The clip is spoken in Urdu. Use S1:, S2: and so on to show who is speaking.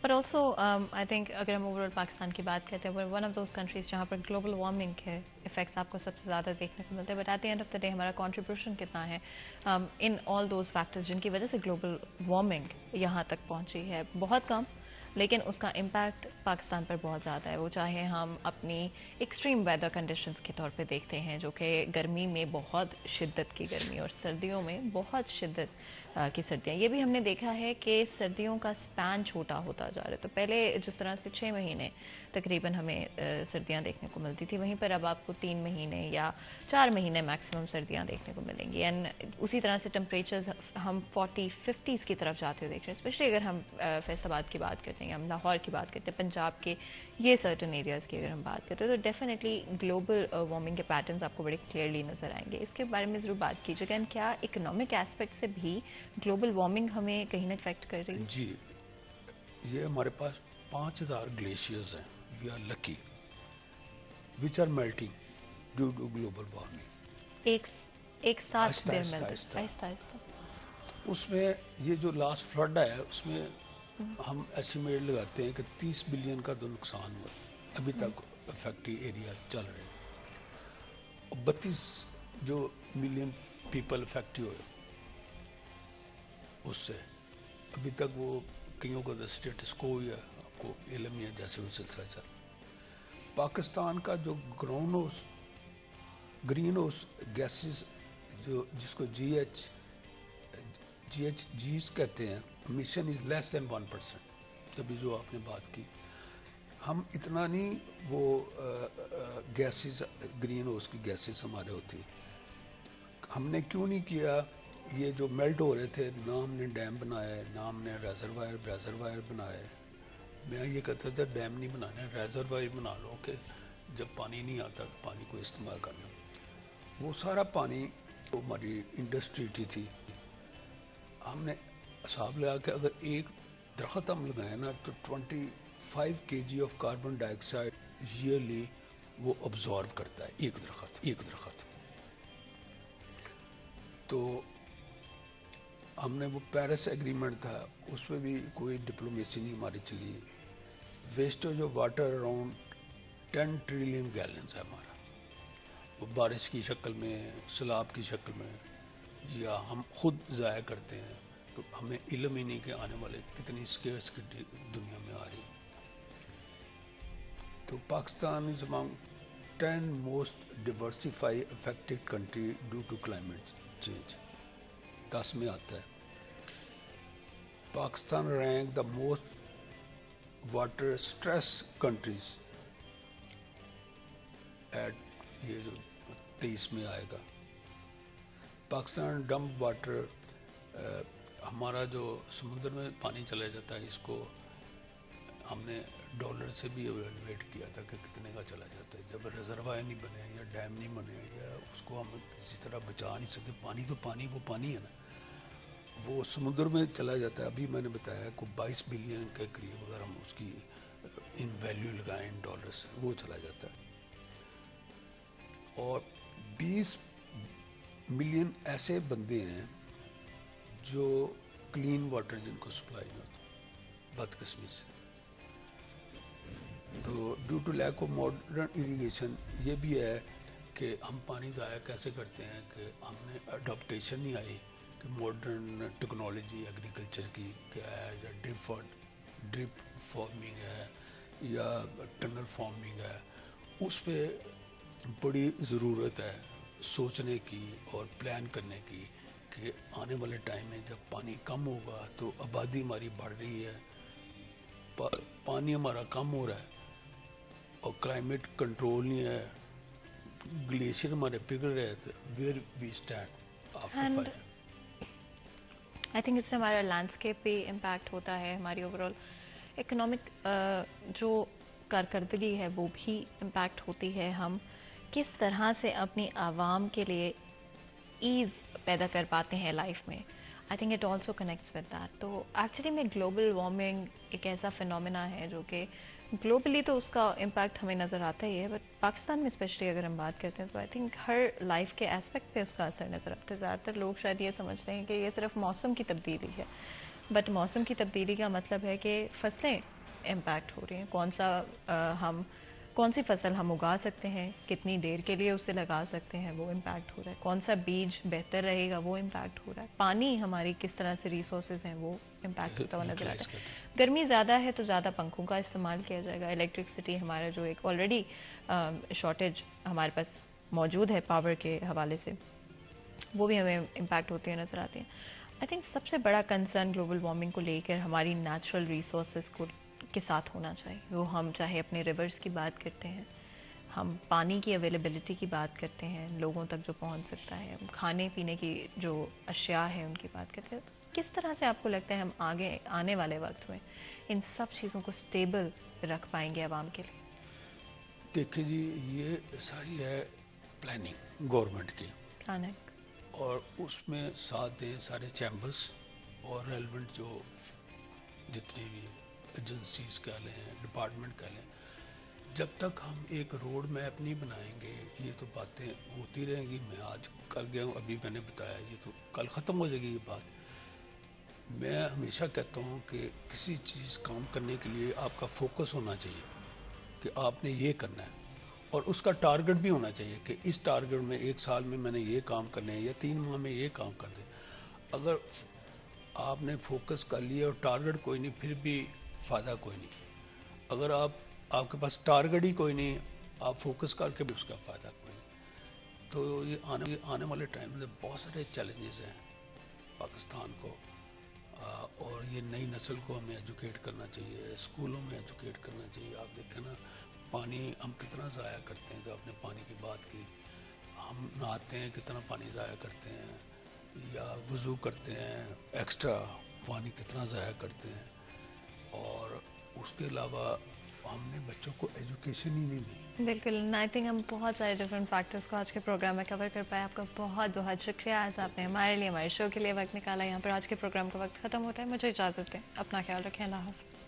S1: بٹ آلسو آئی تھنک اگر ہم اوور آل پاکستان کی بات کرتے ہیں ون آف دوز کنٹریز جہاں پر گلوبل وارمنگ کے افیکٹس آپ کو سب سے زیادہ دیکھنے کو ملتے ہیں. But at the end of the day ہمارا کنٹریبیوشن کتنا ہے ان آل دوز فیکٹرز جن کی وجہ سے گلوبل وارمنگ یہاں تک پہنچی ہے؟ بہت کم، لیکن اس کا امپیکٹ پاکستان پر بہت زیادہ ہے. وہ چاہے ہم اپنی ایکسٹریم ویدر کنڈیشنز کے طور پہ دیکھتے ہیں جو کہ گرمی میں بہت شدت کی گرمی اور سردیوں میں بہت شدت کی سردیاں. یہ بھی ہم نے دیکھا ہے کہ سردیوں کا سپین چھوٹا ہوتا جا رہا ہے. تو پہلے جس طرح سے 6 مہینے تقریباً ہمیں سردیاں دیکھنے کو ملتی تھی، وہیں پر اب آپ کو 3 مہینے یا 4 مہینے میکسیمم سردیاں دیکھنے کو ملیں گی. اینڈ اسی طرح سے ٹمپریچرز ہم 40-50s کی طرف جاتے ہوئے دیکھ رہے ہیں. اسپیشلی اگر ہم فیصل آباد کی بات کرتے ہیں یا ہم لاہور کی بات کرتے ہیں، پنجاب کے یہ سرٹن ایریاز کی اگر ہم بات کرتے ہیں، تو ڈیفینیٹلی گلوبل وارمنگ کے پیٹرنز آپ کو بڑے کلیئرلی نظر آئیں گے. اس کے بارے میں ضرور بات کیجیے گا. کیا اکنامک ایسپیکٹ سے بھی گلوبل وارمنگ ہمیں کہیں نہ افیکٹ کر رہی ہے؟
S2: جی، یہ ہمارے پاس 5000 گلیشیئرز ہیں. We are lucky which are melting due to global warming.
S1: ایک ساتھ
S2: آہستہ
S1: دیر
S2: آہستہ
S1: ملتے
S2: آہستہ
S1: آہستہ آہستہ.
S2: اس میں یہ جو لاسٹ فلڈ آیا ہے اس میں ہم ایسٹیمیٹ لگاتے ہیں کہ 30 بلین کا تو نقصان ہوا ابھی تک افیکٹڈ ایریا چل رہے ہیں. 32 جو ملین پیپل افیکٹ ہوئے اس سے ابھی تک وہ کئیوں کا اسٹیٹس کو ہی ہے، آپ کو علم ہی ہے جیسے وہ سلسلہ چل. پاکستان کا جو گرین ہاؤس گیسز جو جس کو جیز کہتے ہیں، امیشن از لیس دین 1%. ابھی جو آپ نے بات کی، ہم اتنا نہیں وہ گیسز گرین ہاؤس کی گیسز ہمارے ہوتی. ہم نے کیوں نہیں کیا؟ یہ جو میلٹ ہو رہے تھے، نہ ہم نے ڈیم بنایا ہے، نہ ہم نے ریزروائر بنایا ہے. میں یہ کہتا تھا ڈیم نہیں بنانا، ریزروائر بنا لو کہ جب پانی نہیں آتا تو پانی کو استعمال کرنا. وہ سارا پانی ہماری انڈسٹری تھی. ہم نے حساب لگا کہ اگر ایک درخت ہم لگائیں نا تو 25 kg of carbon dioxide yearly وہ ابزارو کرتا ہے ایک درخت. تو ہم نے وہ پیرس ایگریمنٹ تھا، اس پہ بھی کوئی ڈپلومیسی نہیں ہماری چلی. Wastage of water around 10 trillion gallons ہے ہمارا. وہ بارش کی شکل میں، سیلاب کی شکل میں، یا ہم خود ضائع کرتے ہیں. تو ہمیں علم ہی نہیں کہ آنے والے کتنی اسکیئرسٹی دنیا میں آ رہی. تو Pakistan is among 10 most diversify affected country due to climate change. 10 میں آتا ہے. Pakistan rank the most water stress countries at, یہ جو 23 میں آئے گا. پاکستان ڈمپ واٹر، ہمارا جو سمندر میں پانی چلا جاتا ہے، اس کو ہم نے ڈالر سے بھی ایویلویٹ کیا تھا کہ کتنے کا چلا جاتا ہے. جب ریزروائر نہیں بنے یا ڈیم نہیں بنے یا اس کو ہم کسی طرح بچا نہیں سکے، پانی تو پانی وہ پانی ہے نا، وہ سمندر میں چلا جاتا ہے. ابھی میں نے بتایا کہ 22 بلین کے قریب اگر ہم اس کی ان ویلیو لگائیں ان ڈالر سے، وہ چلا جاتا ہے. اور 20 ملین ایسے بندے ہیں جو کلین واٹر جن کو سپلائی نہیں ہوتا، بدقسمی سے. تو due to lack of modern irrigation یہ بھی ہے کہ ہم پانی ضائع کیسے کرتے ہیں کہ ہم نے اڈاپٹیشن نہیں آئی کہ ماڈرن ٹیکنالوجی ایگریکلچر کی کیا ہے، یا ڈرپ فارمنگ ہے یا ٹنل فارمنگ ہے. اس پہ بڑی ضرورت ہے سوچنے کی اور پلان کرنے کی کہ آنے والے ٹائم میں جب پانی کم ہوگا تو آبادی ہماری بڑھ رہی ہے، پانی ہمارا کم ہو رہا ہے اور کلائمیٹ کنٹرول نہیں ہے، گلیشیئر ہمارے پگھل رہے تھے. Where we stand after
S1: end
S2: 5 years.
S1: I think اس سے ہمارا لینڈسکیپ بھی امپیکٹ ہوتا ہے، ہماری اوور آل اکنامک جو کارکردگی ہے وہ بھی امپیکٹ ہوتی ہے. ہم کس طرح سے اپنی عوام کے لیے ایز پیدا کر پاتے ہیں لائف میں، I think it also connects with that. تو ایکچولی میں گلوبل وارمنگ ایک ایسا فنومینا ہے جو کہ گلوبلی تو اس کا امپیکٹ ہمیں نظر آتا ہی ہے، بٹ پاکستان میں اسپیشلی اگر ہم بات کرتے ہیں تو آئی تھنک ہر لائف کے اسپیکٹ پہ اس کا اثر نظر آتا ہے. زیادہ تر لوگ شاید یہ سمجھتے ہیں کہ یہ صرف موسم کی تبدیلی ہے، بٹ موسم کی تبدیلی کا مطلب ہے کہ فصلیں امپیکٹ ہو رہی ہیں. کون سی فصل ہم اگا سکتے ہیں, کتنی دیر کے لیے اسے لگا سکتے ہیں, وہ امپیکٹ ہو رہا ہے. کون سا بیج بہتر رہے گا, وہ امپیکٹ ہو رہا ہے. پانی ہماری کس طرح سے ریسورسز ہیں وہ امپیکٹ ہوتا ہوا نظر آتا ہے. گرمی زیادہ ہے تو زیادہ پنکھوں کا استعمال کیا جائے گا. الیکٹرکسٹی ہمارا جو ایک آلریڈی شارٹیج ہمارے پاس موجود ہے پاور کے حوالے سے, وہ بھی ہمیں امپیکٹ ہوتے ہوئے نظر آتے ہیں. آئی تھنک سب سے بڑا کنسرن گلوبل وارمنگ کو لے کر ہماری نیچرل ریسورسز کے ساتھ ہونا چاہیے. وہ ہم چاہے اپنے ریورز کی بات کرتے ہیں, ہم پانی کی اویلیبلٹی کی بات کرتے ہیں, لوگوں تک جو پہنچ سکتا ہے, ہم کھانے پینے کی جو اشیاء ہیں ان کی بات کرتے ہیں. کس طرح سے آپ کو لگتا ہے ہم آگے آنے والے وقت میں ان سب چیزوں کو اسٹیبل رکھ پائیں گے عوام کے لیے؟
S2: دیکھیں جی, یہ ساری ہے پلاننگ گورنمنٹ کی, اور اس میں ساتھ دیں سارے چیمبرس اور ریلیونٹ جو جتنی بھی ایجنسیز کہہ لیں, ڈپارٹمنٹ کہہ لیں. جب تک ہم ایک روڈ میپ نہیں بنائیں گے یہ تو باتیں ہوتی رہیں گی. میں آج کر گیا ہوں, ابھی میں نے بتایا, یہ تو کل ختم ہو جائے گی یہ بات. میں ہمیشہ کہتا ہوں کہ کسی چیز کام کرنے کے لیے آپ کا فوکس ہونا چاہیے کہ آپ نے یہ کرنا ہے, اور اس کا ٹارگٹ بھی ہونا چاہیے کہ اس ٹارگٹ میں 1 سال میں نے یہ کام کرنے ہیں یا 3 ماہ میں یہ کام کر دیں. اگر آپ نے فوکس کر لیا اور ٹارگٹ کوئی نہیں, پھر بھی فائدہ کوئی نہیں. اگر آپ کے پاس ٹارگٹ ہی کوئی نہیں, آپ فوکس کر کے بھی اس کا فائدہ کوئی نہیں. تو یہ آنے والے ٹائم میں بہت سارے چیلنجز ہیں پاکستان کو, اور یہ نئی نسل کو ہمیں ایجوکیٹ کرنا چاہیے, اسکولوں میں ایجوکیٹ کرنا چاہیے. آپ دیکھیں نا, پانی ہم کتنا ضائع کرتے ہیں. جو آپ نے پانی کی بات کی, ہم نہاتے ہیں کتنا پانی ضائع کرتے ہیں, یا وضو کرتے ہیں ایکسٹرا پانی کتنا ضائع کرتے ہیں. اور اس کے علاوہ ہم نے بچوں کو ایجوکیشن ہی نہیں دی.
S1: بالکل. آئی تھنک ہم بہت سارے ڈفرینٹ فیکٹرز کو آج کے پروگرام میں کور کر پائے. آپ کا بہت بہت شکریہ, آج آپ نے ہمارے لیے, ہمارے شو کے لیے وقت نکالا. یہاں پر آج کے پروگرام کا وقت ختم ہوتا ہے. مجھے اجازت دیں, اپنا خیال رکھیں. اللہ حافظ.